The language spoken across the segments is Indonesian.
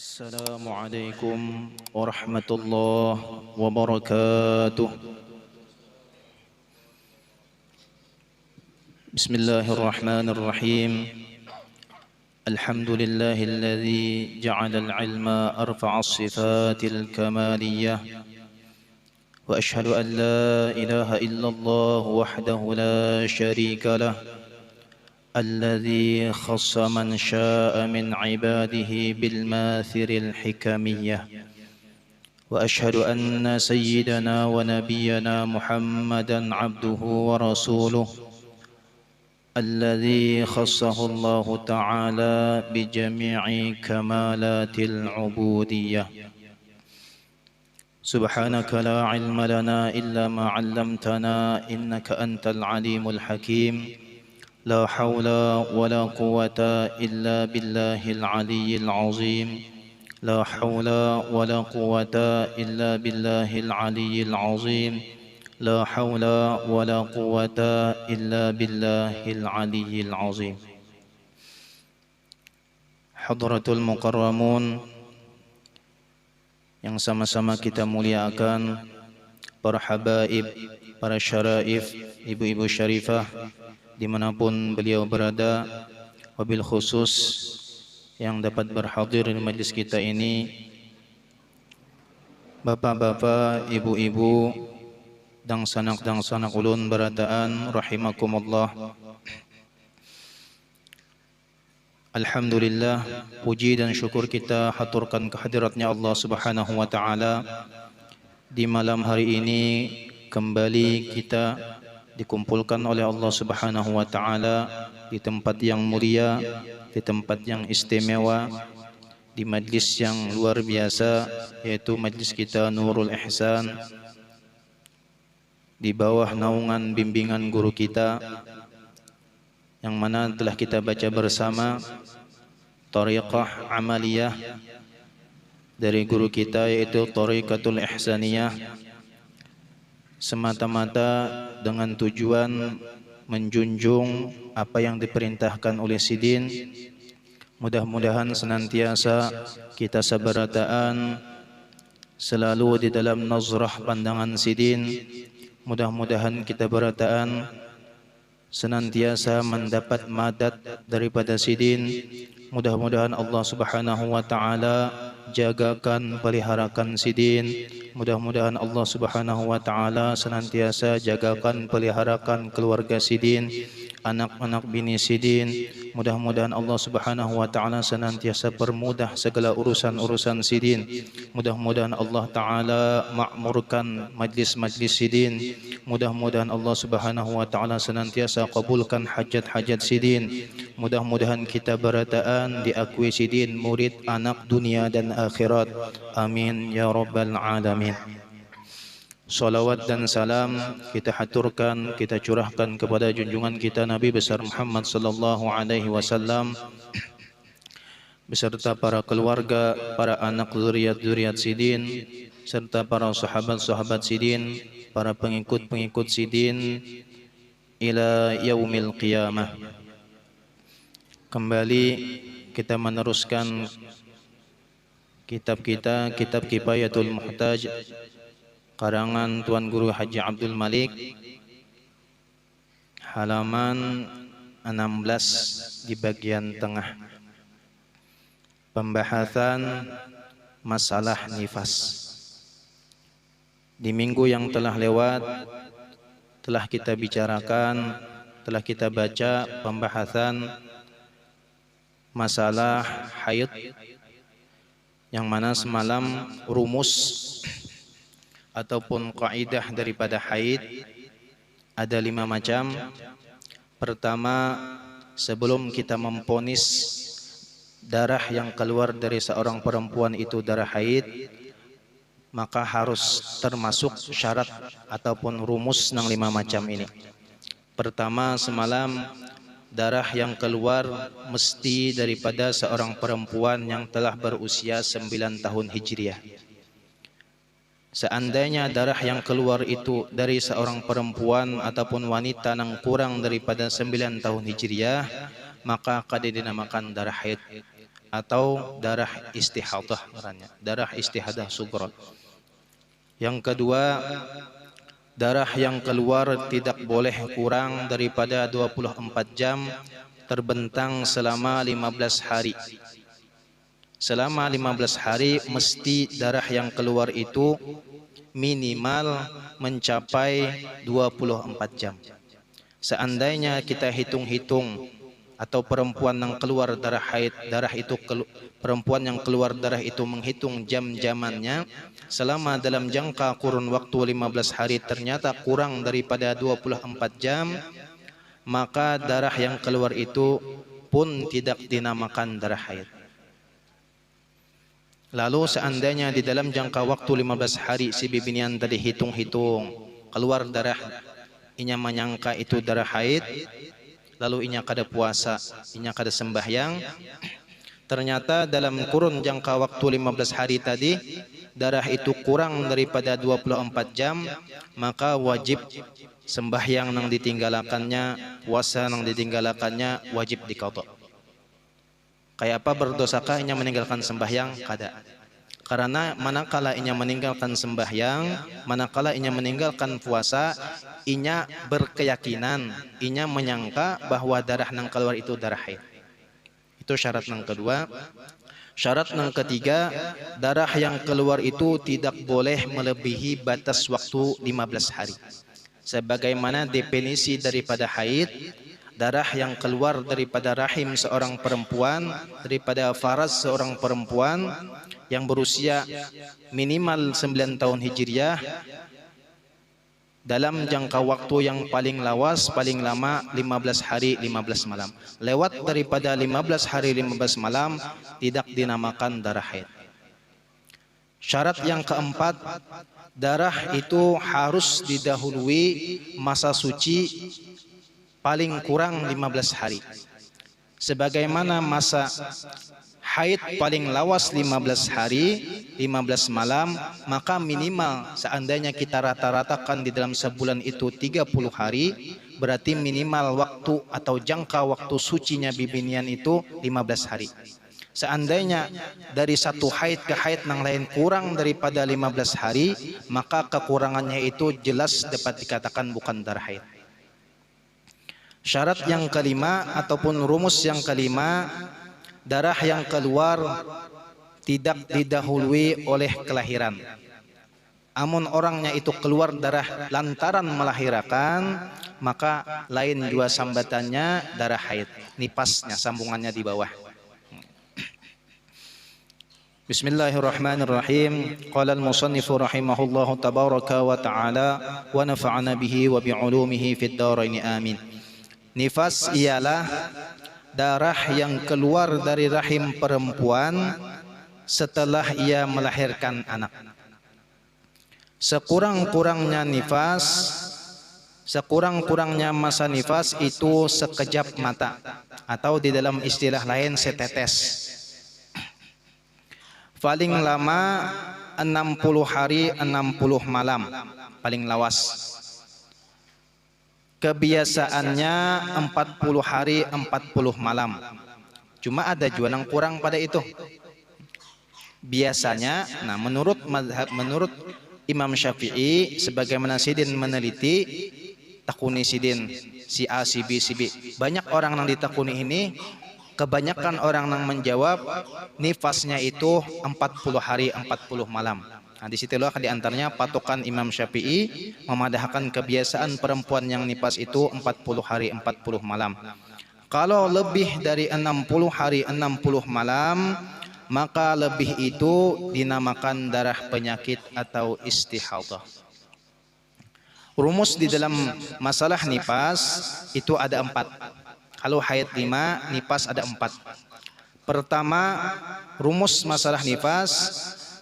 السلام عليكم ورحمة الله وبركاته. بسم الله الرحمن الرحيم. الحمد لله الذي جعل العلم أرفع الصفات الكمالية، وأشهد أن لا إله إلا الله وحده لا شريك له، الذي خص من شاء من عباده بالماثر الحكمية. وأشهد أن سيدنا ونبينا محمدا عبده ورسوله، الذي خصه الله تعالى بجميع كمالات العبودية. سبحانك لا علم لنا إلا ما علمتنا، إنك أنت العليم الحكيم. لا حول ولا قوة إلا بالله العلي العظيم. لا حول ولا قوة إلا بالله العلي العظيم. لا حول ولا قوة إلا بالله العلي العظيم. Hadratul Mukarramun yang sama-sama kita muliakan, para habaib, para syaraif, ibu-ibu syarifah dimanapun beliau berada, wabil khusus yang dapat berhadir di majlis kita ini, bapak-bapak, ibu-ibu, dan sanak ulun barataan rahimakumullah. Alhamdulillah, puji dan syukur kita haturkan kehadiratnya Allah Subhanahu wa taala. Di malam hari ini kembali kita dikumpulkan oleh Allah Subhanahu wa taala di tempat yang mulia, di tempat yang istimewa, di majlis yang luar biasa, yaitu majlis kita Nurul Ihsan, di bawah naungan bimbingan guru kita yang mana telah kita baca bersama Thariqah Amaliyah dari guru kita, yaitu Thariqatul Ihsaniyah, semata-mata dengan tujuan menjunjung apa yang diperintahkan oleh Sidin. Mudah-mudahan senantiasa kita sabarataan selalu di dalam nazrah pandangan Sidin. Mudah-mudahan kita berataan senantiasa mendapat madat daripada Sidin. Mudah-mudahan Allah Subhanahu wa taala jagakan, peliharakan Sidin. Mudah-mudahan Allah Subhanahu wa taala senantiasa jagakan, peliharakan keluarga Sidin, anak-anak bini Sidin. Mudah-mudahan Allah Subhanahu wa taala senantiasa permudah segala urusan-urusan Sidin. Mudah-mudahan Allah taala makmurkan majlis-majlis Sidin. Mudah-mudahan Allah Subhanahu wa taala senantiasa kabulkan hajat-hajat Sidin. Mudah-mudahan kita berataan diakui Sidin murid anak dunia dan akhirat. Amin ya rabbal alamin. Salawat dan salam kita haturkan, kita curahkan kepada junjungan kita Nabi besar Muhammad sallallahu alaihi wasallam beserta para keluarga, para anak zuriat-zuriat Sidin, serta para sahabat-sahabat Sidin, para pengikut-pengikut Sidin ila yaumil qiyamah. Kembali kita meneruskan kitab kita, kitab Kifayatul Muhtaj, karangan Tuan Guru Haji Abdul Malik, halaman 16 di bagian tengah. Pembahasan masalah nifas. Di minggu yang telah lewat telah kita bicarakan, telah kita baca pembahasan masalah haid, yang mana semalam rumus ataupun kaidah daripada haid ada 5 macam. Pertama, sebelum kita memponis darah yang keluar dari seorang perempuan itu darah haid, maka harus termasuk syarat ataupun rumus ng 5 macam ini. Pertama, semalam darah yang keluar mesti daripada seorang perempuan yang telah berusia 9 tahun Hijriah. Seandainya darah yang keluar itu dari seorang perempuan ataupun wanita yang kurang daripada 9 tahun Hijriah, maka kada dinamakan darah haid. atau darah istihadah ngarannya, darah istihadah sughra. Yang kedua, darah yang keluar tidak boleh kurang daripada 24 jam terbentang selama 15 hari. Selama 15 hari mesti darah yang keluar itu minimal mencapai 24 jam. Seandainya kita hitung-hitung atau perempuan yang keluar darah haid, perempuan yang keluar darah itu menghitung jam-jamannya, selama dalam jangka kurun waktu 15 hari ternyata kurang daripada 24 jam, maka darah yang keluar itu pun tidak dinamakan darah haid. Lalu seandainya di dalam jangka waktu 15 hari si bibinian tadi hitung-hitung keluar darah, inya menyangka itu darah haid, lalu inya kada puasa, inya kada sembahyang, ternyata dalam kurun jangka waktu 15 hari tadi darah itu kurang daripada 24 jam, maka wajib sembahyang nang ditinggalakannya, puasa nang ditinggalakannya wajib diqadha. Kayak apa berdosakah inya meninggalkan sembahyang? Kada. Karena manakala inya meninggalkan sembahyang, manakala inya meninggalkan puasa, inya berkeyakinan, inya menyangka bahwa darah nang keluar itu darah haid. Itu syarat yang kedua. Syarat yang ketiga, darah yang keluar itu tidak boleh melebihi batas waktu 15 hari. Sebagaimana definisi daripada haid, darah yang keluar daripada rahim seorang perempuan, daripada faraz seorang perempuan yang berusia minimal 9 tahun hijriah, dalam jangka waktu yang paling lawas, paling lama 15 hari 15 malam. Lewat daripada 15 hari 15 malam tidak dinamakan darah haid. Syarat yang keempat, darah itu harus didahului masa suci paling kurang 15 hari. Sebagaimana masa haid paling lawas 15 hari 15 malam, maka minimal seandainya kita rata-ratakan di dalam sebulan itu 30 hari, berarti minimal waktu atau jangka waktu sucinya bibinian itu 15 hari. Seandainya dari satu haid ke haid yang lain kurang daripada 15 hari, maka kekurangannya itu jelas dapat dikatakan bukan darah haid. Syarat yang kelima ataupun rumus yang kelima, darah yang keluar tidak didahului oleh kelahiran. Amun orangnya itu keluar darah lantaran melahirkan, maka lain jua sambatannya darah haid, nipasnya sambungannya di bawah. Bismillahirrahmanirrahim. Qala al-musannifu rahimahullahu tabaraka wa ta'ala wa nafa'ana bihi wa bi'ulumihi fid dharain amin. Nifas ialah darah yang keluar dari rahim perempuan setelah ia melahirkan anak. Sekurang-kurangnya nifas, sekurang-kurangnya masa nifas itu sekejap mata, atau di dalam istilah lain setetes. Paling lama 60 hari 60 malam, paling lawas. Kebiasaannya 40 hari 40 malam. Cuma ada juga yang kurang pada itu. Biasanya, nah menurut Imam Syafi'i, sebagaimana Sidin meneliti, takuni Sidin, si A, si B, si B. Banyak orang yang ditakuni ini, kebanyakan orang yang menjawab nifasnya itu 40 hari 40 malam. Nah, di situlah di antaranya patokan Imam Syafi'i memadahkan kebiasaan perempuan yang nifas itu 40 hari 40 malam. Kalau lebih dari 60 hari 60 malam, maka lebih itu dinamakan darah penyakit atau istihadah. Rumus di dalam masalah nifas itu ada 4. Kalau haid 5, nifas ada 4. Pertama, rumus masalah nifas,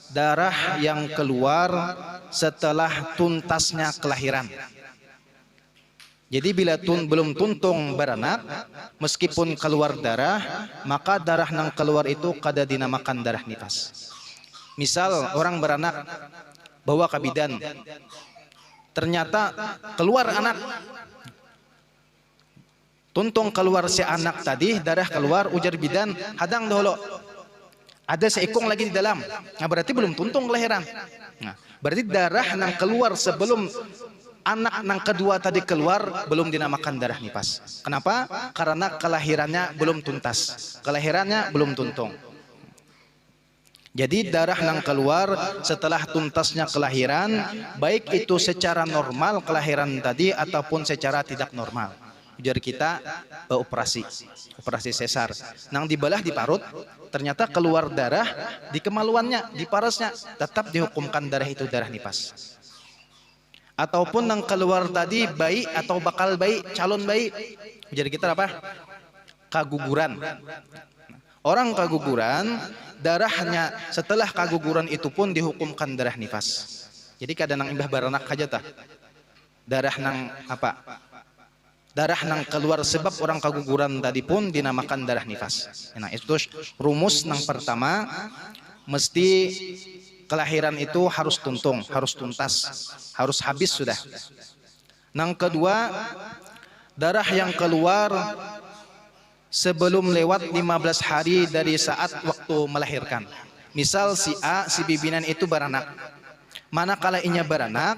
darah yang keluar setelah tuntasnya kelahiran. Jadi bila belum tuntung beranak, meskipun keluar darah, maka darah yang keluar itu kada dinamakan darah nifas. Misal orang beranak bawa ke bidan, ternyata keluar anak, tuntung keluar si anak tadi, darah keluar, ujar bidan, hadang dahulu, Ada seekong lagi di dalam. Nah, berarti belum tuntung kelahiran. Nah, berarti darah yang keluar sebelum anak yang kedua tadi keluar belum dinamakan darah nifas. Kenapa? Karena kelahirannya belum tuntas. Kelahirannya belum tuntung. Jadi darah yang keluar setelah tuntasnya kelahiran, baik itu secara normal kelahiran tadi ataupun secara tidak normal. Jadi kita operasi sesar. Nang dibelah di parut, ternyata keluar darah di kemaluannya, di parasnya, tetap dihukumkan darah itu darah nifas. Ataupun nang keluar tadi bayi atau bakal bayi, calon bayi. Jadi kita apa? Kaguguran. Orang kaguguran, darahnya setelah kaguguran itu pun dihukumkan darah nifas. Jadi kadang nang imbah baranak aja tah. Darah nang apa? Darah nang keluar sebab orang kaguguran tadi pun dinamakan darah nifas. Nah, itu rumus nang pertama, mesti kelahiran itu harus tuntung, harus tuntas, harus habis sudah. Nang kedua, darah yang keluar sebelum lewat 15 hari dari saat waktu melahirkan. Misal si A, si bibinan itu baranak. Manakala inya baranak,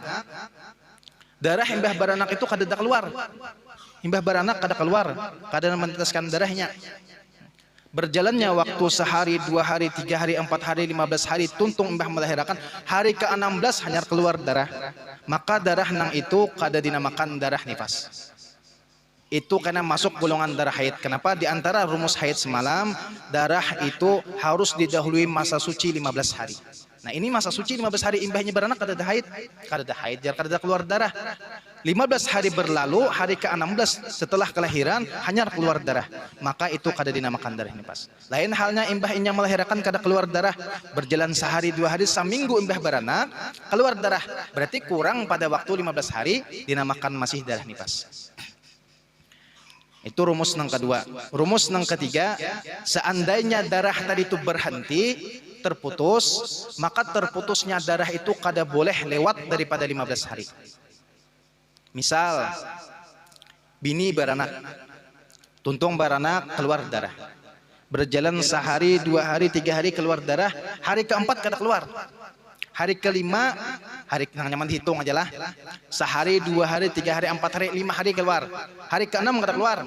darah imbah baranak itu kada keluar. Imbah baranak kada keluar, kada menetaskan darahnya. Berjalannya waktu sehari, 2 hari, 3 hari, 4 hari, 15 hari, tuntung imbah melahirkan, hari ke-16 hanya keluar darah. Maka darah nang itu kada dinamakan darah nifas. Itu karena masuk golongan darah haid. Kenapa? Di antara rumus haid semalam, darah itu harus didahului masa suci 15 hari. Nah, ini masa suci 15 hari imbahnya beranak kada ada haid. Kada ada haid, jadi kada ada keluar darah. 15 hari berlalu, hari ke-16 setelah kelahiran hanya keluar darah. Maka itu kada dinamakan darah nifas. Lain halnya imbah inya melahirkan kada keluar darah. Berjalan sehari, 2 hari, seminggu imbah beranak, keluar darah. Berarti kurang pada waktu 15 hari dinamakan masih darah nifas. Itu rumus yang kedua. Rumus yang ketiga, seandainya darah tadi itu berhenti, terputus, maka terputusnya darah itu kada boleh lewat daripada 15 hari. Misal, bini beranak, tuntung beranak, keluar darah. Berjalan sehari, 2 hari, 3 hari, keluar darah. Hari ke-4 kada keluar. Hari ke-5, hari nyaman dihitung aja lah. Sehari, 2 hari, 3 hari, 4 hari, 5 hari keluar. Hari ke-6 kada keluar.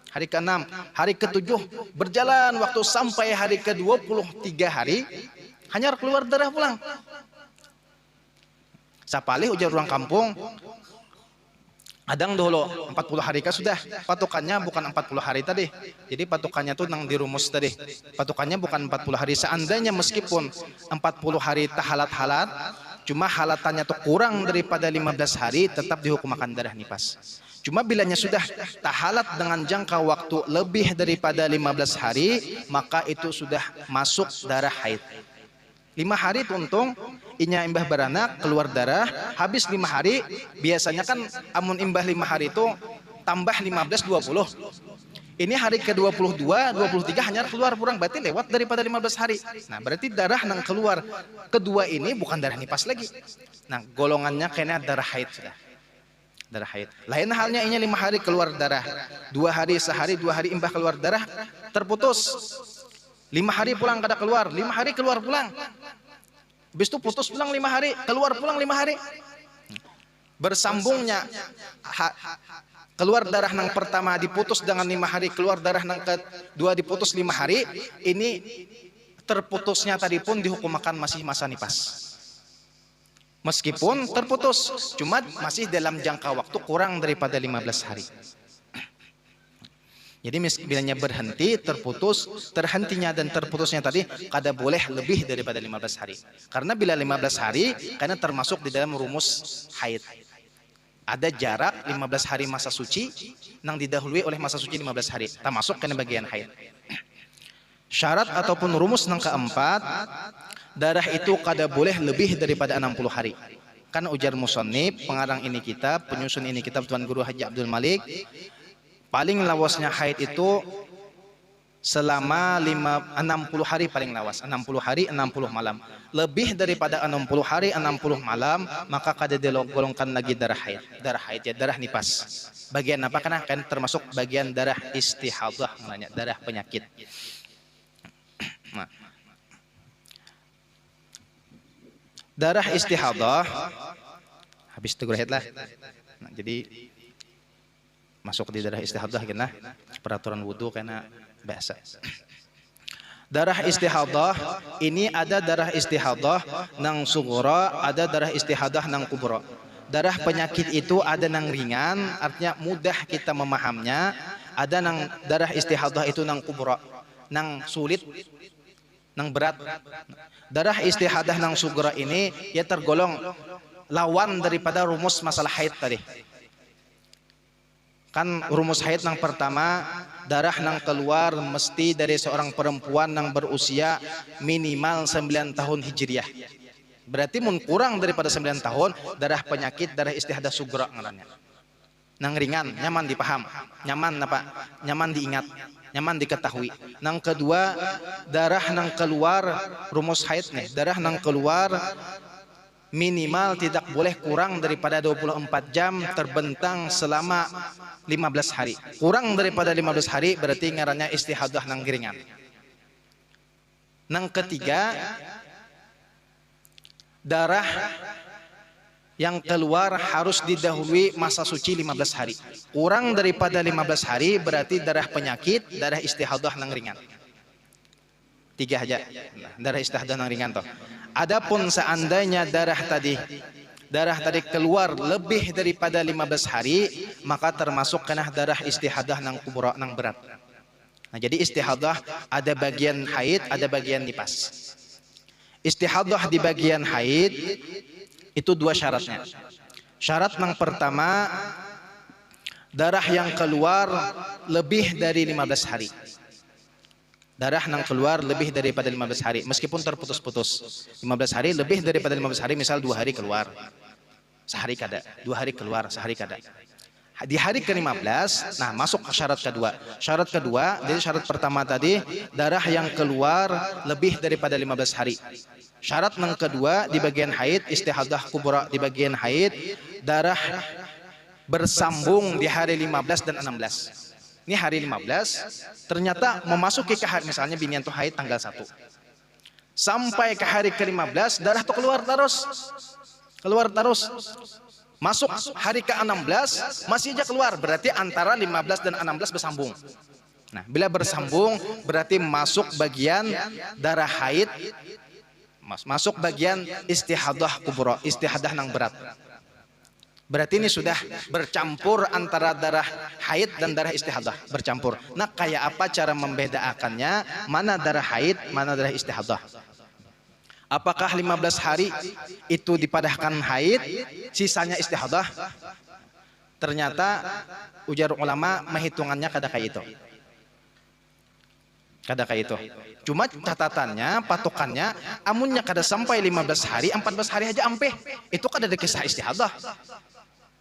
Hari ke-6, hari ke-7 berjalan waktu sampai hari ke-23 hari hanya keluar darah pulang. Sapalih ujar orang kampung, adang dulu 40 hari kah sudah. Patokannya bukan 40 hari tadi. Jadi patokannya tuh nang dirumus tadi. Patokannya bukan 40 hari. Seandainya meskipun 40 hari tahalat-halat, cuma halatannya tuh kurang daripada 15 hari, tetap dihukum akan darah nifas. Cuma bilanya sudah tahalat dengan jangka waktu lebih daripada 15 hari, maka itu sudah masuk darah haid. 5 hari tuntung, inya imbah beranak, keluar darah, habis 5 hari, biasanya kan amun imbah 5 hari itu tambah 15, 20. Ini hari ke-22, 23 hanya keluar kurang, berarti lewat daripada 15 hari. Nah, berarti darah yang keluar kedua ini bukan darah nifas lagi. Nah, golongannya kayaknya darah haid sudah. Darah haid. Lain halnya inya 5 hari keluar darah. 2 hari, sehari, 2 hari imbah keluar darah, terputus. 5 hari pulang kada keluar, 5 hari keluar pulang. Habis itu putus pulang 5 hari, keluar pulang 5 hari. Bersambungnya keluar darah yang pertama diputus dengan 5 hari, keluar darah yang kedua diputus 5 hari, ini terputusnya tadi pun dihukumakan masih masa nifas. Meskipun terputus, cuma masih dalam jangka waktu kurang daripada 15 hari. Jadi bilanya berhenti, terputus, terhentinya dan terputusnya tadi kada boleh lebih daripada 15 hari. Karena bila 15 hari, karena termasuk di dalam rumus haid. Ada jarak 15 hari masa suci yang didahului oleh masa suci 15 hari. Termasuk kena bagian haid. Syarat ataupun rumus yang keempat, darah itu kada boleh lebih daripada 60 hari. Kan ujar musannif, pengarang ini kitab, penyusun ini kitab Tuan Guru Haji Abdul Malik, paling lawasnya haid itu selama 60 hari paling lawas. 60 hari, 60 malam. Lebih daripada 60 hari, 60 malam, maka kada digolongkan lagi darah haid. Darah haid ya, darah nifas. Bagian apa? Karena kan termasuk bagian darah istihadah, namanya darah penyakit. Nah, Darah istihadah habis itu haid lah. Nah, jadi masuk di darah istihadah kena peraturan wudu kena biasa. Darah istihadah ini ada darah istihadah nang sughra, ada darah istihadah nang kubra. Darah penyakit itu ada nang ringan, artinya mudah kita memahaminya. Ada nang darah istihadah itu nang kubra, nang sulit, nang berat. Darah istihadah nang sughra ini ya tergolong lawan daripada rumus masalah haid tadi. Kan rumus haid yang pertama, darah yang keluar mesti dari seorang perempuan yang berusia minimal 9 tahun hijriah. Berarti mun kurang daripada 9 tahun, darah penyakit, darah istihadah sughra ngarannya. Nang ringan, nyaman dipaham, nyaman apa? Nyaman diingat, nyaman diketahui. Nang kedua, darah nang keluar rumus haid nih, darah nang keluar minimal tidak boleh kurang daripada 24 jam terbentang selama 15 hari. Kurang daripada 15 hari berarti ngarannya istihadah nang ringan. Nang ketiga, darah yang keluar harus didahului masa suci 15 hari. Kurang daripada 15 hari berarti darah penyakit, darah istihadah nang ringan. Tiga aja, darah istihadah nang ringan toh. Adapun seandainya darah tadi keluar lebih daripada 15 hari, maka termasuk kena darah istihadah nang kubra nang berat. Nah, jadi istihadah ada bagian haid, ada bagian nifas. Istihadah di bagian haid itu dua syaratnya. Syarat yang pertama, darah yang keluar lebih dari 15 hari. Darah yang keluar lebih daripada 15 hari, meskipun terputus-putus. 15 hari lebih daripada 15 hari, misal 2 hari keluar, sehari kada, 2 hari keluar, sehari kada. Di hari ke-15, nah masuk ke syarat kedua. Syarat kedua, jadi syarat pertama tadi, darah yang keluar lebih daripada 15 hari. Syarat yang kedua di bagian haid, istihadah kubra di bagian haid, darah bersambung di hari 15 dan 16. Ini hari 15, ternyata memasuki ke hari, misalnya binian tuh haid tanggal 1. Sampai ke hari ke-15, darah tuh keluar terus. Keluar terus. Masuk hari ke-16, masih aja keluar. Berarti antara 15 dan 16 bersambung. Nah, bila bersambung, berarti masuk bagian darah haid, masuk bagian istihadah kubra, istihadah nang berat. Berarti ini sudah bercampur antara darah haid dan darah istihadah, bercampur. Nah, kayak apa cara membedakannya? Mana darah haid, mana darah istihadah? Apakah 15 hari itu dipadahkan haid, sisanya istihadah? Ternyata ujar ulama menghitungannya kada kayak itu. Kada kayak itu. Cuma catatannya, patokannya, amunnya kada sampai 15 hari, 14 hari aja ampe. Itu kada ada kisah istihadah.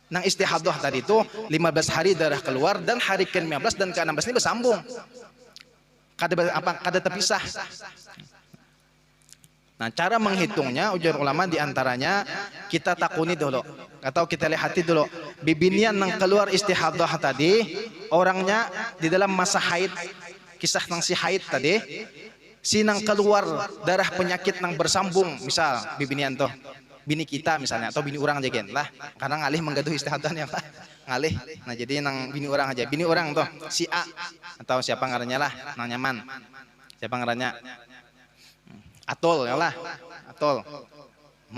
Nang istihadah tadi itu 15 hari darah keluar dan hari ke-15 dan ke-16 ini bersambung. Kada terpisah. Nah, cara menghitungnya ujar ulama diantaranya kita takuni dulu atau kita lihati dulu. Bibinian nang keluar istihadah tadi orangnya di dalam masa haid, kisah nang si haid tadi, si nang keluar darah penyakit nang bersambung, misal bibinian tuh bini kita misalnya atau bini orang aja gen lah, karena ngalih menggaduh istihadah ya lah, ngalih. Nah, jadi nang bini orang aja, bini orang tuh si A atau siapa ngarannya lah, nang nyaman, siapa ngarannya Atol ya lah, Atol.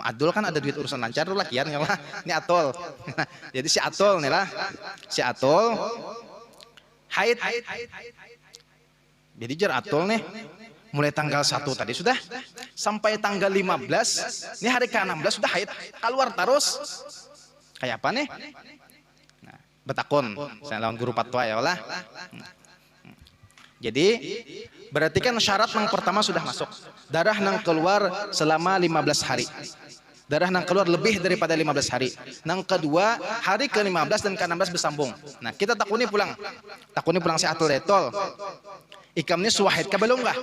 Adul kan ada duit urusan lancar lah kian ya lah, ini Atol. Jadi si Atol nih lah, si Atol haid. Jadi jar Atol nih mulai tanggal 1 tadi sudah sampai tanggal 15, ini hari ke-16 sudah haid, keluar terus. Kayak apa nih? Nah, betakun, saya lawan guru patwa ya Allah. Jadi berarti kan syarat yang pertama sudah masuk, darah yang keluar selama 15 hari. Darah yang keluar lebih daripada 15 hari. Yang kedua, hari ke-15 dan ke-16 bersambung. Nah, kita takuni pulang si Atul Retol. Ikamnya suahid ka belum kah?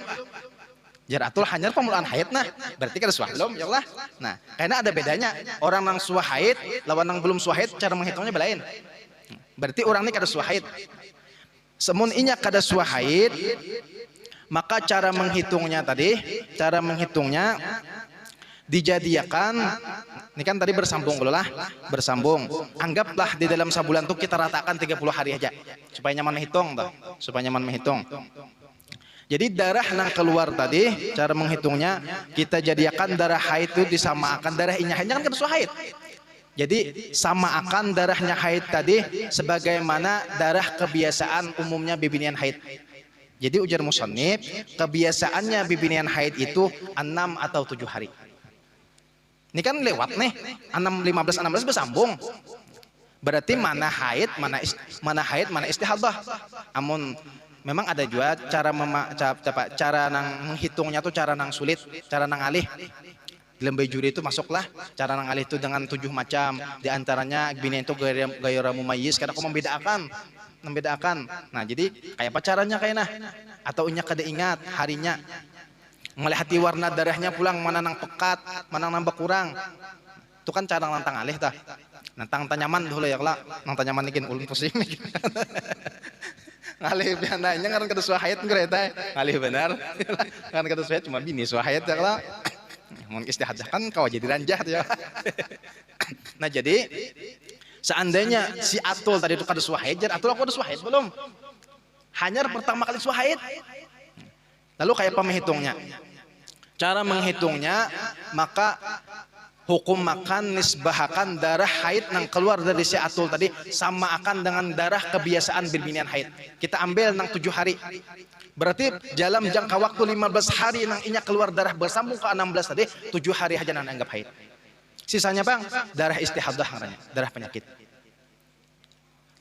Jar Atul hanyar pemulaan haid nah, berarti kan suah belum ya Allah. Nah, karena ada bedanya. Orang yang suah haid lawan yang belum suah haid cara menghitungnya belain. Berarti orang ini kada suah haid. Semun inya kada suah haid, maka cara menghitungnya dijadiakan, ini kan tadi bersambung dulu lah, bersambung. Anggaplah di dalam sebulan tuh kita ratakan 30 hari aja, supaya nyaman menghitung tuh, supaya nyaman menghitung. Jadi darah yang keluar tadi, cara menghitungnya kita jadikan darah haid itu disamakan darah inya haidnya kan kedua haid. Jadi sama akan darahnya haid tadi sebagaimana darah kebiasaan umumnya bibinian haid. Jadi ujar musannif, kebiasaannya bibinian haid itu 6 atau 7 hari. Ini kan lewat nih, 16 bersambung. Berarti mana haid, mana istihadah. Amun memang ada juga cara nang menghitungnya tuh cara nang sulit, cara nang alih. Di lembaga juri itu masuklah cara nang alih itu dengan 7 macam. Di antaranya bini itu gaya mumayyiz karena aku membedakan. Nah, jadi kayak apa caranya kayaknya? Atau inya kada ingat harinya. Melihati warna darahnya pulang mana nang pekat, mana nang berkurang. Itu kan cara nantang alih tah. Nantang tanyaman dulu ya kelak. Nang tanyaman ikin ulun pusing. Ngalih biananya ngaran kada suahayat ngereta. Ngalih benar. Kan kada suahayat cuma bini suahayat ya kelak. Mun istihadzah kan kau jadi ranjah ya. Nah, jadi seandainya si Atul tadi itu kada suahayat, jadi Atul aku ada suahayat belum? Hanya pertama kali suahayat. Lalu kayak apa menghitungnya? Cara menghitungnya, maka hukum makan nisbahakan darah haid yang keluar dari si Atul tadi sama akan dengan darah kebiasaan birbinian haid. Kita ambil nang 7 hari. Berarti dalam jangka waktu 15 hari nang inya keluar darah bersambung ke 16 tadi, 7 hari aja nang anggap haid. Sisanya bang, darah istihadah ngarannya, darah penyakit.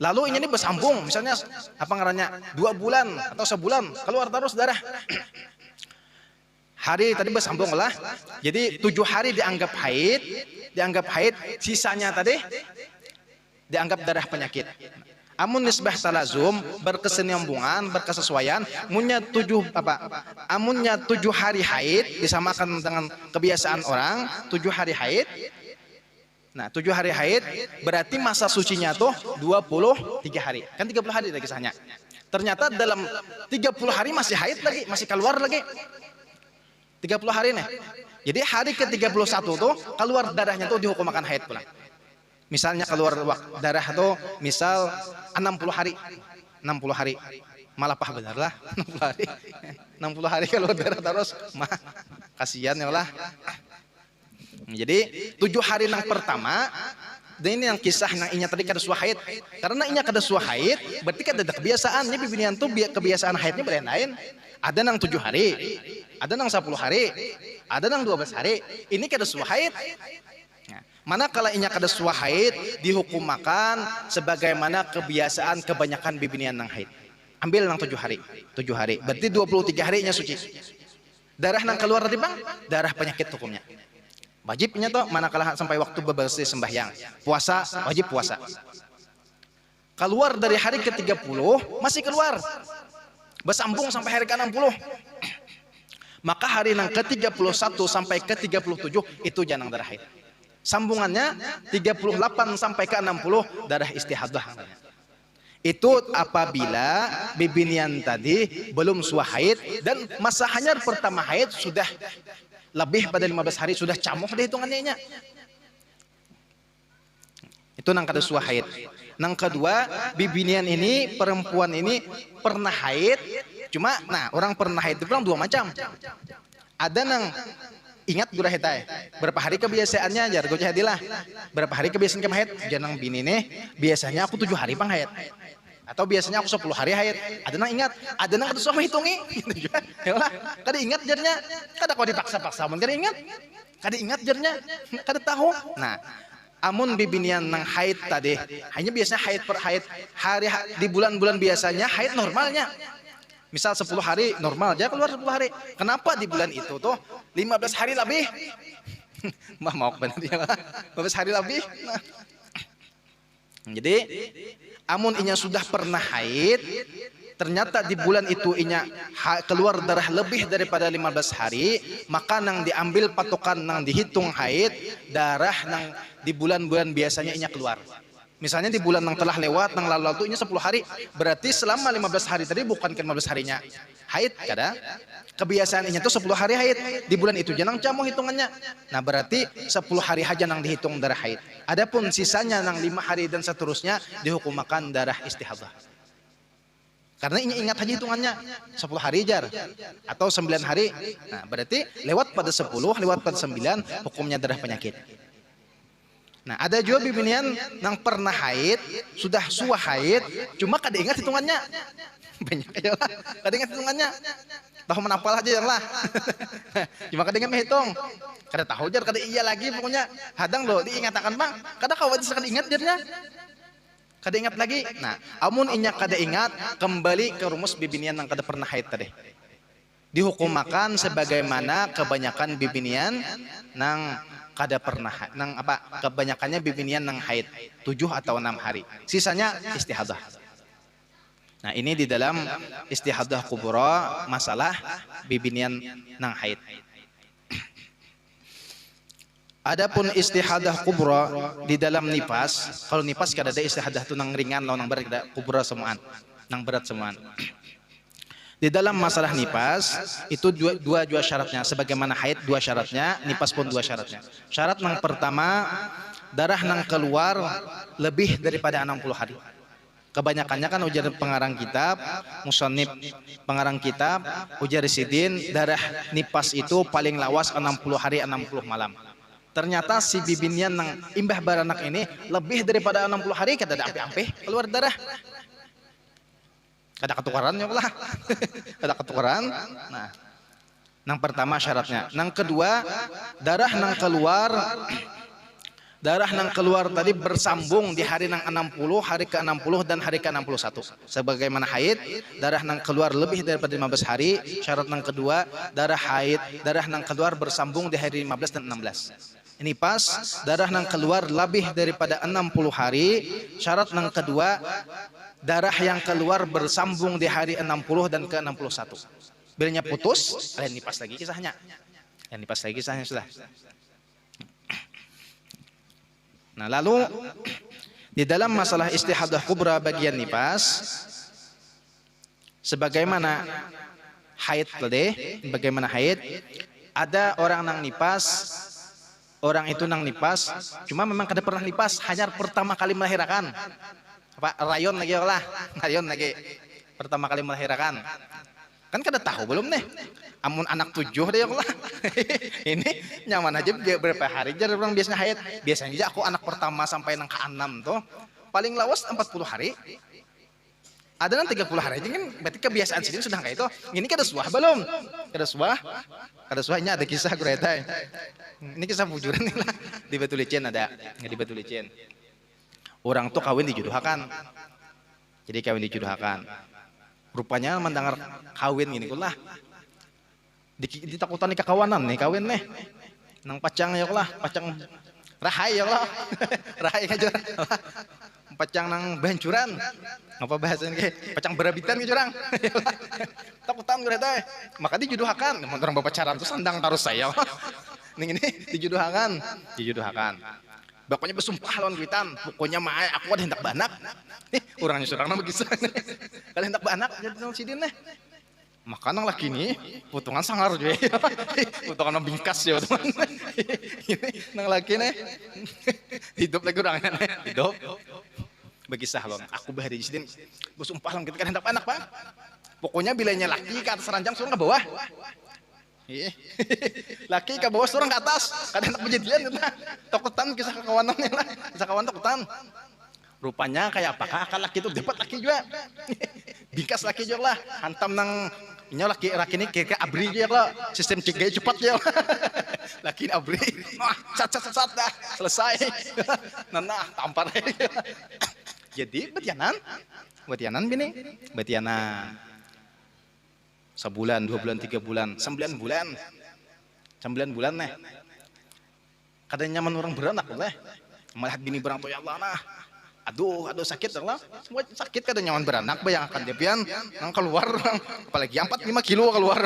Lalu ini bersambung, misalnya apa ngarannya 2 bulan atau sebulan keluar terus darah. Hari tadi bersambung lah. Jadi 7 hari dianggap haid, sisanya tadi dianggap darah penyakit. Amun nisbah talazum berkesinambungan, berkesesuaian, amunnya 7 hari haid disamakan dengan kebiasaan orang, 7 hari haid. Nah, 7 hari haid berarti masa sucinya tuh 23 hari. Kan 30 hari lagi kisahnya. Ternyata dalam 30 hari masih haid lagi, masih keluar lagi. 30 hari nih. Jadi hari ke-31 tuh keluar darahnya tuh dihukum akan haid pula. Misalnya keluar darah tuh misal 60 hari. 60 hari. Malah pah benar lah 60 hari. 60 hari keluar darah terus. Mah kasihan ya lah. Jadi 7 hari yang pertama, dan ini yang kisah yang inya tadi kada suah haid. Karena inya kada suah haid, berarti kada ada kebiasaannya bibinian tuh kebiasaan haidnya lain. Ada nang 7 hari, ada nang 10 hari, ada nang 12 hari. Ini kada suah haid. Manakala inya kada suah haid, dihukum makan sebagaimana kebiasaan kebanyakan bibinian nang haid. Ambil nang 7 hari. 7 hari. Berarti 23 hari inya suci. Darah nang keluar tadi bang, darah penyakit hukumnya. Wajibnya tuh manakala sampai waktu bebersih sembahyang. Puasa, wajib puasa. Keluar dari hari ke-30, masih keluar. Bersambung sampai hari ke-60. Maka hari yang ke-31 sampai ke-37 itu janang darah haid. Sambungannya 38 sampai ke-60 darah istihadah. Itu apabila bibinian tadi belum suah haid dan masa hanyar pertama haid sudah lebih pada 15 hari, sudah camuh deh hitungannya. Itu nang kada suah haid. Nang kedua, bibinian ini, perempuan ini pernah haid. Cuma, nah orang pernah haid itu bilang 2 macam. Ada nang ingat gurah hitai. Berapa hari kebiasaannya jar gue jadilah. Berapa hari kebiasaan kamu haid? Janang bini nih, biasanya aku 7 hari pang haid. Atau biasanya aku 10 hari haid. Ada nang ingat, ada nang kada suah hitungi. Yalah, kada ingat jarnya. Kada kau dipaksa-paksa, mun kada ingat. Kada ingat jarnya, kada tahu. Nah, amun bibinian nang haid tadi, hanya biasanya haid per haid. Hari di bulan-bulan biasanya haid normalnya. Misal 10 hari normal aja keluar 10 hari. Kenapa di bulan itu tuh 15 hari lebih? Mau benar ya. 15 hari lebih. Nah. Jadi amun inya sudah pernah haid, ternyata di bulan itu inya keluar darah lebih daripada 15 hari, maka nang diambil patokan nang dihitung haid, darah nang di bulan-bulan biasanya inya keluar. Misalnya di bulan yang telah lewat, yang lalu-lalu ini 10 hari, berarti selama 15 hari tadi bukan ke 15 harinya haid, kada? Kebiasaan ini tuh 10 hari haid, di bulan itu jangan camu hitungannya. Nah berarti 10 hari aja yang dihitung darah haid. Adapun sisanya yang 5 hari dan seterusnya dihukumakan darah istihadah. Karena ingat aja hitungannya 10 hari jar atau 9 hari. Nah berarti lewat pada 10, lewat pada 9 hukumnya darah penyakit. Nah, ada juga bibinian yang pernah haid, sudah suah haid, cuma kada ingat hitungannya. Banyak aja lah, kada ingat hitungannya. Tahu menapal aja lah. Cuma kada ingat menghitung. Kada tahu jar, kada iya lagi pokoknya. Hadang loh diingatakan bang, kada khawatir kada ingat jarnya. Kada ingat lagi. Nah, amun inya kada ingat, kembali ke rumus bibinian yang kada pernah haid tadi. Dihukumakan sebagaimana kebanyakan bibinian nang kada pernah nang apa kebanyakannya bibinian nang haid 7 atau 6 hari, sisanya istihadah. Nah ini di dalam istihadah kubra masalah bibinian nang haid. Adapun istihadah kubra di dalam nipas, kalau nipas kada ada istihadah tu nang ringan lawan nang berat, kada kubra semuaan nang berat semuaan. Di dalam masalah nipas itu dua syaratnya, sebagaimana haid dua syaratnya, nipas pun dua syaratnya. Syarat yang pertama, darah nang keluar lebih daripada 60 hari. Kebanyakannya kan ujar pengarang kitab, musannif pengarang kitab, ujar Sidin, darah nipas itu paling lawas 60 hari 60 malam. Ternyata si bibinian nang imbah baranak ini lebih daripada 60 hari kada ada ampe-ampe keluar darah. Ada ketukaran ya lah. Ada ketukaran. Nah, yang pertama syaratnya. Yang kedua, darah nang keluar tadi bersambung di hari nang 60, hari ke-60 dan hari ke-61. Sebagaimana haid, darah nang keluar lebih daripada 15 hari. Syarat yang kedua, darah nang keluar bersambung di hari 15 dan 16. Ini pas, darah nang keluar lebih daripada 60 hari. Syarat yang kedua, darah yang keluar bersambung di hari 60 dan ke-61. Bilanya putus, kalian nipas lagi kisahnya. Yang nipas lagi kisahnya sudah. Nah, lalu di dalam masalah istihadah kubra bagian nipas, sebagaimana haid tadi, bagaimana haid, ada orang nang nipas, orang itu nang nipas, cuma memang kada pernah nipas, hanya pertama kali melahirkan. Apa rayon lagi lah, rayon lagi pertama kali melahirkan. Kan kada tahu belum nih. Amun anak 7 deh ya lah. Ini nyaman aja berapa hari aja orang biasanya haid. Biasanya aja aku anak pertama sampai nang ke-6 tuh paling lawas 40 hari. Ada nang 30 hari aja kan berarti kebiasaan sini sudah kayak itu. Ini kada suah belum? Kada suah? Kada suahnya ada kisah Greta. Ini kisah bujuran nih lah. Di Batu Licin ada, di Batu Licin. Orang tuh kawin dijodohakan. Jadi kawin dijodohakan. Rupanya mendengar kawin gini kulah. Ditakutan nih kekawanan nih kawin nih. Nang pacang ya lah, pacang rahay ya lah. Rahay aja. Pacang nang bancuran. Apa bahasanya kayak pacang berabitan gitu orang. Takutan gue teh. Maka dijodohakan. Orang pacaran tuh sandang taruh saya. Ning ini dijodohakan. Pokoknya bersumpah lawan kuitan, pokoknya mae aku ada hendak banak. Orangnya surang nama kisah. Kalau hendak banak jadi nang sidin nih. Maka nang laki nih potongan sangar juga. Potongan nang bingkas ya teman. Ini nang laki nih hidup lagi orangnya nih. Hidup. Begisah lawan aku bahari sidin. Bersumpah lawan kita kan hendak banak, Bang. Pokoknya bilanya laki ke atas ranjang surang ke bawah. Laki ke bawah surang ke atas, kadang nak kejadian gitu. Takutan kisah kawanannya lah, kisah kawan takutan. Rupanya kayak apakah akal laki itu dapat laki juga. Bingkas laki juga lah, hantam nang nya laki ini kayak abri juga lah, sistem cegah cepat ya. Laki abri, sat dah selesai. Nah tampar. Jadi betianan bini, betianan. Sebulan, 2 bulan, 3 bulan, 9 bulan. 9 bulan nih. Kadang nyaman orang beranak lah. Melihat bini berang tuh ya Allah nah. Aduh sakit lah. Semua sakit kadang nyaman beranak bayangkan dia pian nang keluar apalagi 4-5 kilo keluar.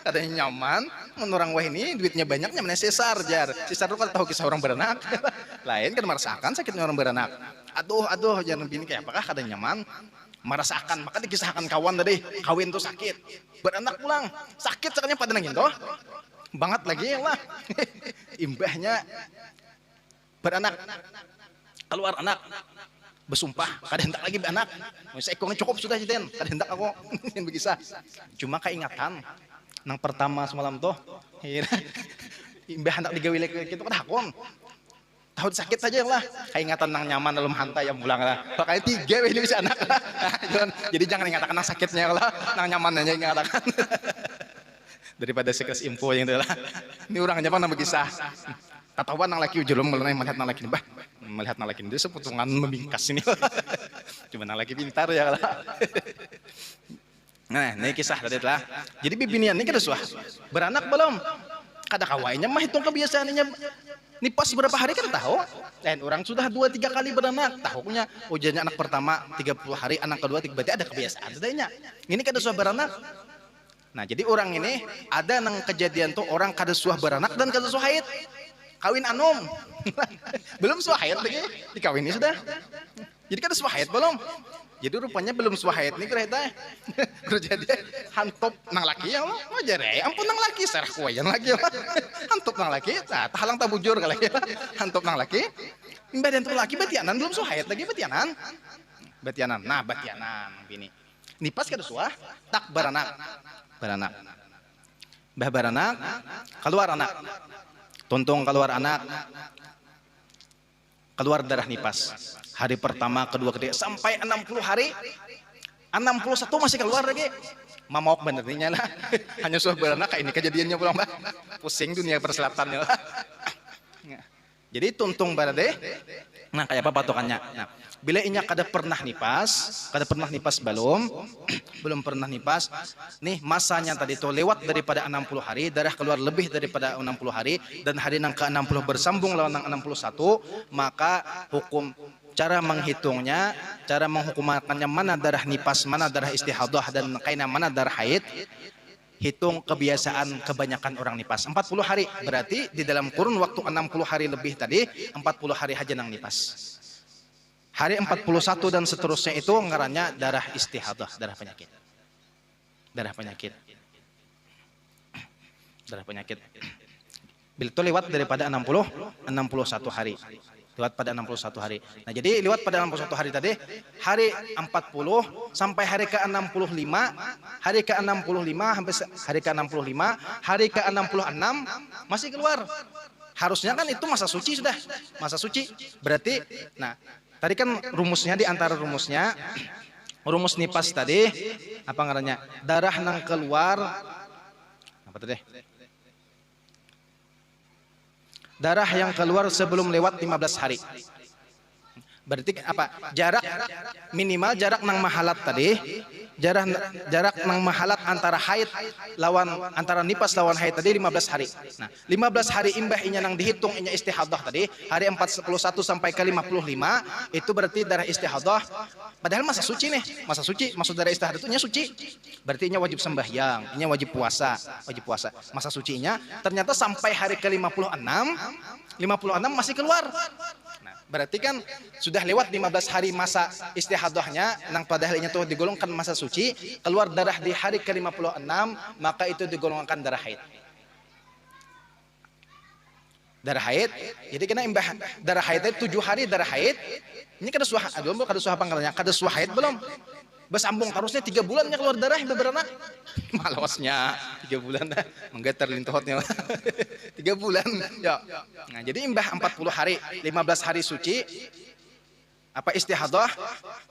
Kadang nyaman menurang wah ini duitnya banyaknya mana sesar jar. Sesar lu kan tahu kisah orang beranak. Lain kan merasakan sakitnya orang beranak. Aduh, jangan bini kayak apakah kada nyaman, merasakan, maka dikisahkan kawan tadi, kawin tuh sakit, beranak pulang, sakit sekalinya pada nangin toh, banget lagi ya lah, imbahnya beranak, keluar anak, bersumpah, kada hendak lagi beranak, seekornya cukup sudah jadian, kada hendak aku, yang begisah, cuma keingatan, nang pertama semalam toh, imbah hendak digawil gitu kada hakon. Tahu sakit saja lah, keingatan nang nyaman dalam hantai yang pulang lah. Pakai 3 ini bisa anak lah. Jadi jangan ingatakan nang sakitnya lah, nang nyaman aja ingatakan. Daripada sekas info yang itu lah. Ini orang Jepang nang berkisah. Ketahuan nang laki ujulum melihat nang laki bah, melihat nang laki itu sepotongan membingkas ini. Cuma nang laki pintar ya lah. Nah, ini kisah tadi lah. Jadi bibinian ini kada suah. Beranak belum? Kada kawainya mah hitung kebiasaannya. Nipas berapa hari kan tahu, dan orang sudah 2-3 kali beranak, tahunya ujiannya anak pertama 30 hari, anak kedua berarti ada kebiasaan sedanya. Ini kada suah beranak. Nah jadi orang ini ada nang kejadian tuh orang kada suah beranak dan kada suah haid, kawin anom, belum suah haid lagi, dikawini sudah. Jadi kada suah haid belum. Jadi rupanya belum suah haid nih kereta. Jadi hantop nang laki ya, wajar ya. Ampun nang laki, serah kuayan lagi. Hantop nang laki, nah tahalang tabujur kali ya. Hantop nang laki. Mbak dan tuh laki batianan belum suah haid lagi batianan. Batianan. Nah, batianan bini. Nipas kada suah, tak baranak. Baranak. Bah baranak, keluar anak. Tontong keluar anak. Keluar darah nipas. Hari pertama, kedua, ketiga, sampai 60 hari, 61 masih keluar lagi. Mamok benernya lah. Hanya suah beranak, ini kejadiannya pulang mbak. Pusing dunia perselatannya lah. Jadi tuntung barade. Nah kayak apa patokannya? Nah, bila inya kada pernah nipas belum pernah nipas. Nih masanya tadi tuh lewat daripada 60 hari, darah keluar lebih daripada 60 hari dan hari nang ke-60 bersambung lawan nang 61, maka hukum cara menghitungnya, cara menghukumannya mana darah nipas, mana darah istihadah dan kaina mana darah haid. Hitung kebiasaan kebanyakan orang nipas 40 hari, berarti di dalam kurun waktu 60 hari lebih tadi 40 hari aja nang nipas. Hari 41 dan seterusnya itu ngarannya darah istihadah, darah penyakit. Darah penyakit. Bila itu lewat daripada 61 hari. Lewat pada 61 hari. Nah, jadi lewat pada 61 hari tadi, hari 40 sampai hari ke-65, hari ke-65 sampai hari ke-65, hari ke-66 masih keluar. Harusnya kan itu masa suci sudah. Masa suci. Berarti nah, tadi kan rumusnya di antara rumusnya rumus nipas tadi apa ngarannya? Darah nang keluar apa tadi? Darah yang keluar sebelum lewat 15 hari. Berarti apa? Jarak minimal jarak nang mahalat tadi, jarak nang mahalat antara haid lawan antara nipas lawan haid tadi 15 hari. Nah, 15 hari imbah inya nang dihitung inya istihadah tadi, hari 41 sampai ke 55 itu berarti darah istihadah. Padahal masa suci nih, masa suci, maksud darah istihadah itu nya suci. Berarti inya wajib sembahyang, inya wajib puasa. Masa sucinya ternyata sampai hari ke-56 masih keluar. Nah, berarti kan sudah lewat 15 hari masa istihadahnya, nang padahal ini tuh digolongkan masa suci, keluar darah di hari ke-56, maka itu digolongkan darah haid. Darah haid, jadi kena imbah darah haid itu 7 hari darah haid. Ini kada suah, kada suah apa ngarannya? Kada suah haid belum? Bersambung terusnya 3 bulannya keluar darah beranak. Malosnya 3 bulan dah, menggetar lintuhotnya. 3 bulan. Ya. Nah, jadi imbah 40 hari, 15 hari suci, apa istihadah,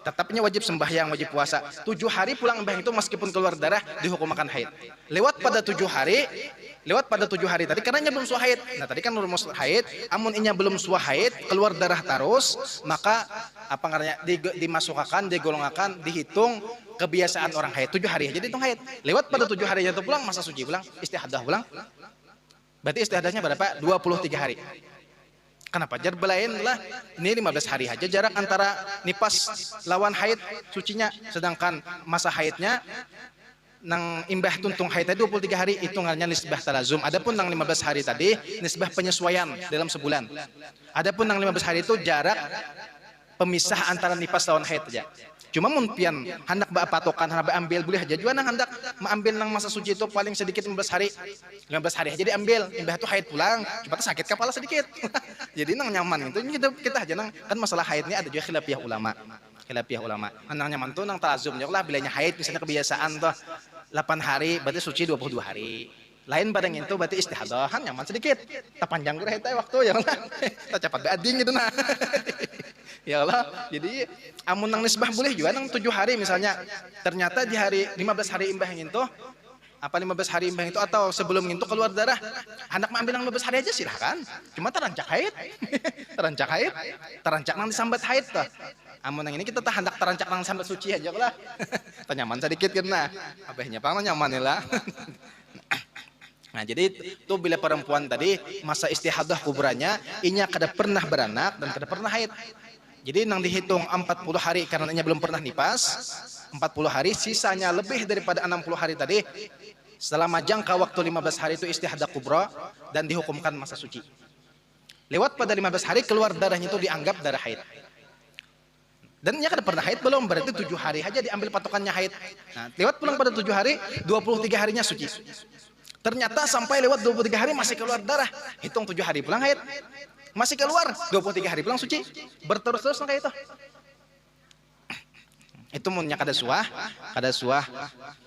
tetapnya wajib sembahyang, wajib puasa. 7 hari pulang imbah itu meskipun keluar darah dihukumkan haid. Lewat pada 7 hari tadi karena belum suah haid. Nah, tadi kan rumus haid, amun inya belum suah haid, keluar darah terus, maka apa ngarannya dimasukkan, digolongkan, dihitung kebiasaan orang haid 7 hari aja dihitung haid. Lewat pada 7 hari itu pulang masa suci pulang, istihadah pulang. Berarti istihadahnya berapa? 23 hari. Kenapa? Jar belain lah. Ini 15 hari aja jarak antara nipas lawan haid sucinya, sedangkan masa haidnya nang imbah tuntung haid tadi 23 hari hitungannya nisbah talazum. Adapun nang 15 hari tadi nisbah penyesuaian dalam sebulan. Adapun nang 15 hari itu jarak pemisah antara nipas lawan haid aja. Cuma mun pian hendak ba patokan hendak ambil boleh aja juga nang hendak mengambil nang masa suci itu paling sedikit 15 hari. 15 hari aja diambil, imbah itu haid pulang, cuma sakit kepala sedikit. Jadi nang nyaman itu kita aja nang kan masalah haid ini ada juga khilafiyah ulama. Khilafiyah ulama. Nang nyaman tuh nang talazum ya lah bilanya haid misalnya kebiasaan tuh 8 hari berarti suci 22 hari. Lain barang itu berarti istihadah kan nyaman sedikit. Tak panjang gue haid waktu ya lah. Tak cepat beading gitu nah. Ya Allah, jadi amun nang nisbah boleh juga nang 7 hari misalnya. Ternyata di hari 15 hari imbah yang itu apa 15 hari imbah itu atau sebelum itu keluar darah, hendak mengambil nang 15 hari aja silahkan. Cuma terancak haid. Terancak haid, terancak nang disambat haid tuh. Amun nang ini kita tak hendak terancak nang sambat suci aja lah. Tak nyaman sedikit kena. Abahnya pang nyaman lah. Nah jadi itu bila perempuan tadi masa istihadah kubranya inya kada pernah beranak dan kada pernah haid. Jadi nang dihitung 40 hari karena inya belum pernah nipas, 40 hari sisanya lebih daripada 60 hari tadi selama jangka waktu 15 hari itu istihadah kubra dan dihukumkan masa suci. Lewat pada 15 hari keluar darahnya itu dianggap darah haid. Dan inya kada pernah haid belum, berarti 7 hari aja diambil patokannya haid. Nah, lewat pulang pada 7 hari, 23 harinya suci. Ternyata sampai lewat 23 hari masih keluar darah, hitung 7 hari pulang haid. Masih keluar 23 hari pulang suci. Berterus-terus kayak itu. Itu munnya kada suah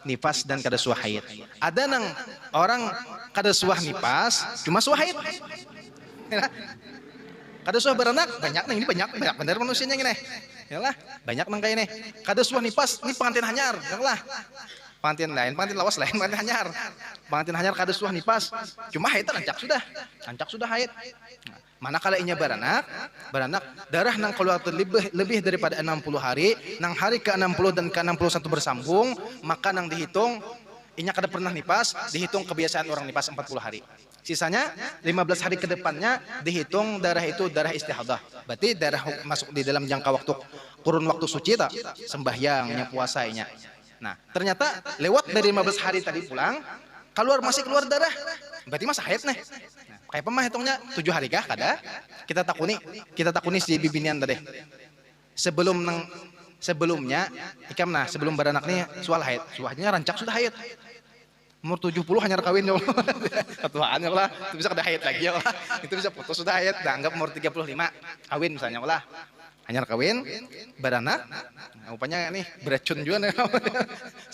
nifas dan kada suah haid. Ada nang orang kada suah nifas, cuma suah haid. Kada suah beranak banyak nang ini banyak bener manusianya gini. Yalah, banyak nang kayak ini. Kada suah nifas, ini pengantin hanyar, yalah. Pengantin lain, pengantin lawas lain, pengantin hanyar. Pengantin hanyar kada suah nifas, cuma haid rancak sudah haid. Manakala inya beranak darah nang keluar lebih daripada 60 hari, nang hari ke-60 dan ke-61 bersambung, maka nang dihitung inya kada pernah nipas, dihitung kebiasaan orang nipas 40 hari. Sisanya 15 hari ke depannya dihitung darah itu darah istihadah. Berarti darah masuk di dalam jangka waktu kurun waktu suci tak? Sembahyangnya, puasanya. Nah, ternyata lewat dari 15 hari tadi pulang, masih keluar darah. Berarti masa haid nih. Nah, kayak pemah hitungnya 7 hari kah? Kada. Kita takuni si bibinian tadi. Sebelumnya ikam nah sebelum beranak nih sual haid. Suahnya rancak sudah haid. Umur 70 hanya kawin ya Allah. Ketuaan ya Allah. Itu bisa kada haid lagi ya Allah. Itu bisa putus sudah haid. Anggap umur 35 kawin misalnya Allah. Hanya kawin, beranak, rupanya nih beracun juga nih.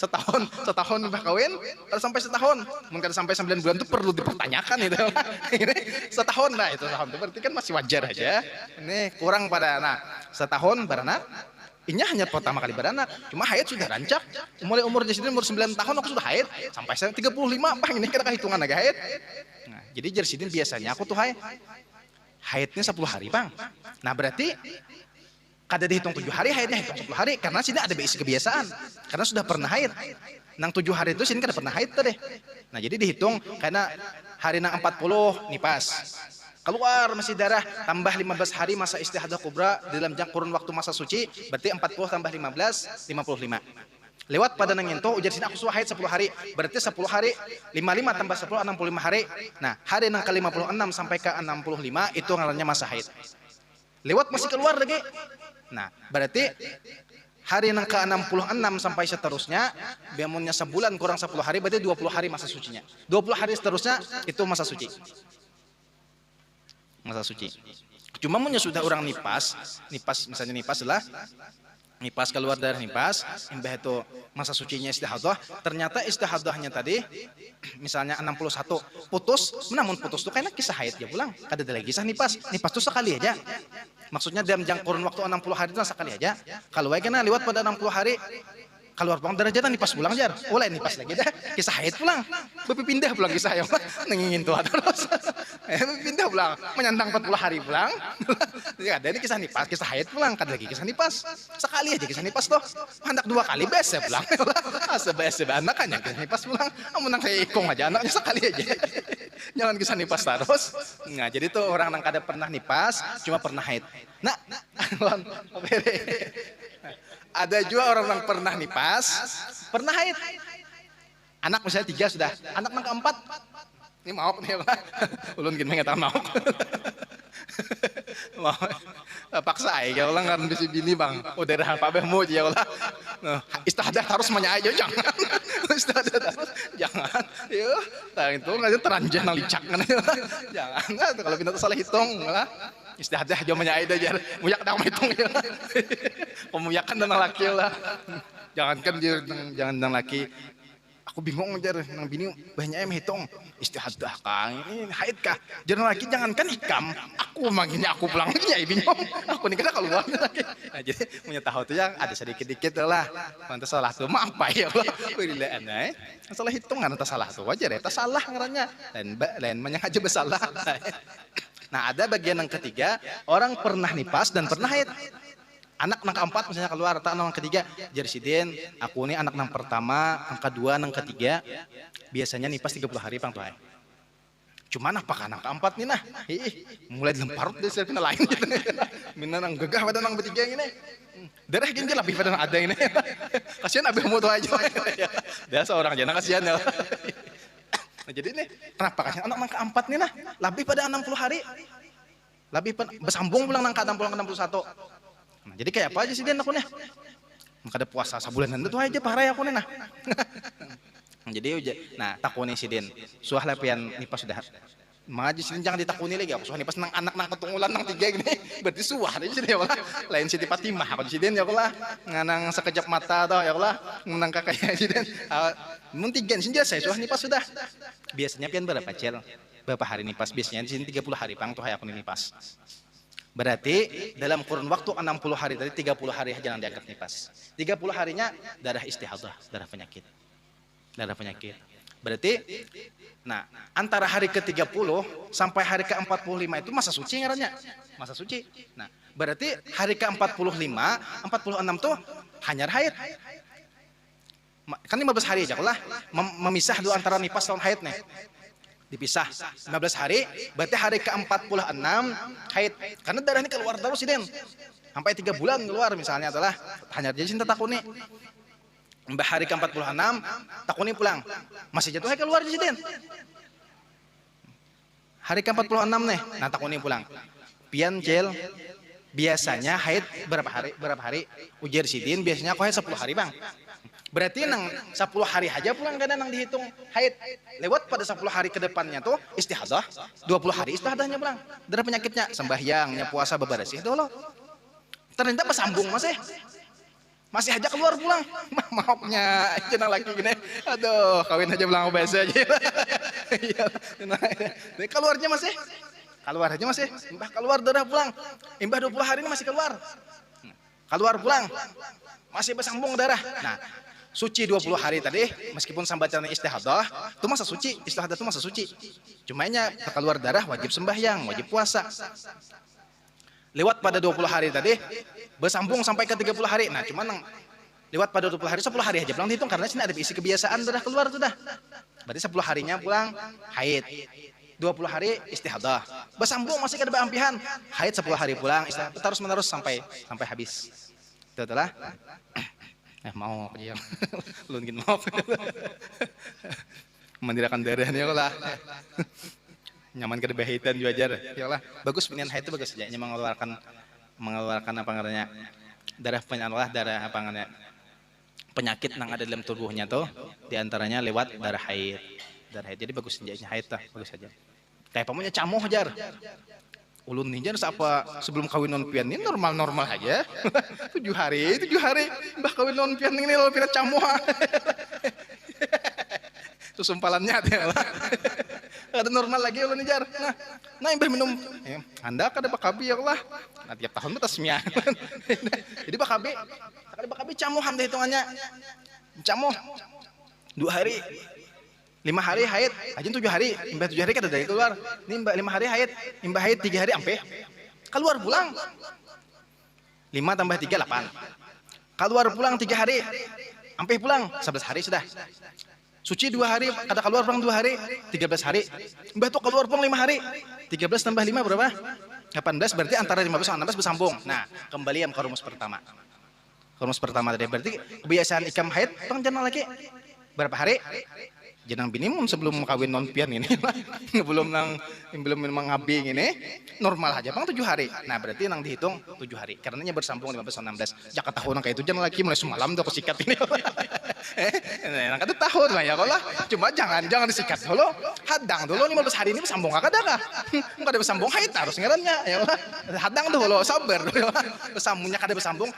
setahun bah kawin, kalau sampai setahun, mungkin sampai 9 bulan itu perlu dipertanyakan itu. Setahun lah itu tahun itu berarti kan masih wajar aja. Ini kurang pada setahun beranak. Inya hanya pertama kali beranak, cuma haid sudah rancak. Mulai umur jadi umur 9 tahun aku sudah haid, sampai 35 bang ini kira hitungan agak haid. Nah, jadi jersidin biasanya aku tuh haidnya 10 hari bang. Nah berarti kada dihitung 7 hari haidnya hitung 10 hari karena sini ada basic kebiasaan karena sudah pernah haid. Nang 7 hari itu sini kada pernah haid tadi. Nah jadi dihitung karena hari nang 40 nipas. Keluar masih darah tambah 15 hari masa istihadah kubra dalam kurun waktu masa suci berarti 40 tambah 15 55. Lewat pada nang itu ujar sini aku suah haid 10 hari berarti 10 hari 55 tambah 10 65 hari. Nah hari nang ke 56 sampai ke 65 itu ngarannya masa haid. Lewat masih keluar lagi. Nah, berarti hari yang ke-66 sampai seterusnya, biamunnya sebulan kurang 10 hari, berarti 20 hari masa sucinya. 20 hari seterusnya, itu masa suci. Masa suci. Cuma punya sudah orang nipas misalnya nipas lah, nipas keluar dari nipas, imbah itu masa sucinya istihadah, ternyata istihadahnya tadi, misalnya 61, putus, namun putus itu kayaknya kisah haid ya pulang, kada ada lagi kisah nipas itu sekali aja. Maksudnya dalam jangka kurun waktu 60 hari itu sekali aja. Kalau kena lewat pada 60 hari, keluar pulang derajat nipas pulang jar. Oleh nipas lagi dah. Kisah haid pulang. Berpindah pulang kisah ya. Nengingin tuh terus. Pindah pulang. Menyandang 40 hari pulang. Ya ada ini kisah nipas, kisah haid pulang. Kada lagi kisah nipas. Sekali aja kisah nipas tuh. Hendak 2 kali bes ya pulang. Sebes anak kan yang kisah nipas pulang. Menang saya ikong aja anaknya sekali aja. Jangan kisah nipas terus. Nah, jadi tuh orang yang kada pernah nipas, cuma pernah haid. Nah, ada juga orang yang pernah nipas, pernah haid. Anak misalnya 3 sudah, anak yang keempat, ini mau nih Pak. Ulun gini nggak tahu mau. Paksa ay kaya lang ngaran bisi bini bang. O daerah pa ba mo ya ulah. Istihadah harus menyai aja jangan. Istihadah harus jangan. Yo, tang itu nggak teranjah nang licak kan. Jangan kalau pindah salah hitung lah. Istihadah aja menyai aja. Muyak dah hitung ya. Pemuyakan dan laki lah. Jangankan dia jangan dan laki. Aku bingung jar nang bini banyak yang hitung istihadah kang ini haid kah jangan lagi jangankan ikam aku manggilnya aku pulang lagi bingung aku nih kena keluar lagi nah, jadi punya tahu tuh yang ada sedikit-dikit lah mantas salah tuh maaf apa ya Allah bila aneh salah hitung kan salah tuh wajar ya salah ngarannya lain banyak aja bersalah nah ada bagian yang ketiga orang pernah nipas dan pernah haid. Anak nang keempat misalnya keluar, atau nang ketiga, Jersidin, aku ini anak nang pertama, nang kedua, nang ketiga, biasanya nipas 30 hari pang tuai. Cuman apakah nang keempat nih nah? Mulai lemparut deh serpina lain gitu. Mina nang gegah pada nang ketiga ini. Darah gini lebih pada nang ada ini. Kasihan abis mau tuh aja. Dia seorang aja, kasihan ya. Nah, jadi nih, kenapa kasihan anak nang keempat nih nah? Lebih pada 60 hari. Lebih bersambung pulang nang ke 60 ke 61. Nah, jadi kayak apa aja sih dia aku nih? Maka ada puasa sebulanan itu aja parah aku nih nah. Jadi nah takuni si Din. Suah lapian nipas sudah. Maji si Din jangan ditakuni lagi. Suah nipas nang anak nang ketungulan nang tiga gini. Berarti suah aja sih dia lah. Lain Siti Fatimah aku si Din ya Allah. Nganang sekejap mata atau ya Allah. Nang kakaknya si Din. Mun tiga sih jasa suah nipas sudah. Biasanya pian berapa cel? Berapa hari nipas? Biasanya di sini 30 hari pang tuh aku nipas. Berarti dalam kurun waktu 60 hari tadi 30 hari aja yang dianggap nipas. 30 harinya darah istihadah, darah penyakit. Darah penyakit. Berarti nah, antara hari ke-30 sampai hari ke-45 itu masa suci ngarannya. Masa suci. Nah, berarti hari ke-45, 46 tuh hanya haid. Kan 15 hari aja lah memisah dulu antara nipas dan haid nih. Dipisah 15 hari, berarti hari ke-46 haid. Karena darah ini keluar terus sih Den. Sampai 3 bulan keluar misalnya adalah hanya jadi cinta takuni. Mbah hari ke-46 takuni pulang. Masih jatuh haid keluar sih Den. Hari ke-46 nih, nah takuni pulang. Pian cel biasanya haid berapa hari? Berapa hari? Ujar sidin biasanya aku haid 10 hari, Bang. Berarti nang 10 hari aja pulang kadang nang dihitung haid. Lewat pada 10 hari ke depannya tuh istihadah, 20 hari istihadahnya pulang. Darah penyakitnya, sembahyangnya, puasa bebersih dulu. Ternyata pas sambung masih aja keluar pulang. Maafnya jenang laki gini. Aduh, kawin aja pulang biasa aja. Keluarnya masih. Keluar aja masih. Imbah keluar darah pulang. Imbah 20 hari ini masih keluar. Keluar pulang. Masih bersambung darah. Nah, suci 20 hari tadi, meskipun sambacana istihadah, itu masa suci, istihadah itu masa suci. Cumanya keluar darah wajib sembahyang, wajib puasa. Lewat pada 20 hari tadi, bersambung sampai ke 30 hari. Nah, cuman lewat pada 20 hari, 10 hari aja pulang dihitung karena sini ada isi kebiasaan darah keluar sudah. Berarti 10 harinya pulang haid. 20 hari istihadah. Bersambung masih ada ampihan. Haid 10 hari pulang, istihadah terus menerus sampai habis. Itu lah. Mau aja lungkin mau mendirakan darahnya lah nyaman ke debahitan juga ajar ya lah bagus pilihan haid itu bagus aja mengeluarkan apa namanya darah apa namanya penyakit yang ada dalam tubuhnya tuh diantaranya lewat darah haid jadi bagus aja haid lah bagus aja kayak pamunya camuh jar ulun ninja apa sebelum kawin non pian ini normal aja 7 hari mbah kawin non pian ini lo pirat camuha itu sumpalannya ada normal lagi ulun ninja nah imbah minum anda kada bakabi ya Allah nah tiap tahun tasmiyah jadi bakabi camuhan deh hitungannya camuh 2 hari 5 hari haid, aja 7 hari, imbah 7 hari kan ada keluar. Ini imbah 5 hari haid, imbah haid 3 hari ampe. Keluar pulang. 5 tambah 3 8. Keluar pulang 3 hari. Ampe pulang 11 hari sudah. Suci 2 hari, kada keluar pulang 2 hari, 13 hari. Imbah tuh keluar pulang 5 hari. 13 tambah 5 berapa? 18 berarti antara 15 sama 16 bersambung. Nah, kembali yang ke rumus pertama. Rumus pertama tadi berarti kebiasaan ikam haid, tong jangan lagi. Berapa hari? Jenang binimum sebelum kawin non pian ini belum mengabing ini normal aja bang 7 hari. Nah berarti nang dihitung 7 hari karenanya bersambung 15 16. Jaka tahun kayak itu jangan lagi mulai semalam tuh aku sikat ini. Nah kata tahun lah ya kalau cuma jangan disikat dulu hadang dulu 15 hari ini bersambung kakak dah nggak ada bersambung haid harus ngarannya ya hadang dulu sabar dulu bersambungnya kada bersambung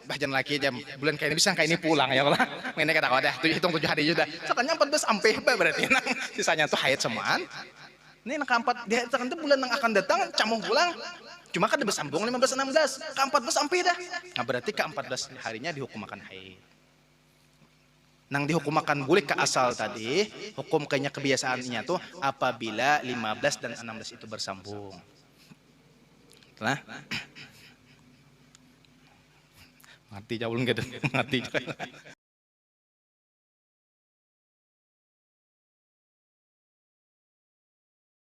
bahkan lagi jam bulan kayak ini bisa kayak ini pulang ya Allah ini kata kau dah hitung 7 hari juga sekarang 14 sampai berarti nah sisanya tuh haid semuaan ini nak keempat dia itu bulan yang akan datang camuh pulang cuma kan bersambung 15 16 ke 14 sampai dah nah berarti ke 14 harinya dihukum akan haid nang dihukum akan boleh ke asal tadi hukum kayaknya kebiasaannya tuh apabila 15 dan 16 itu bersambung nah mati jauh enggak mati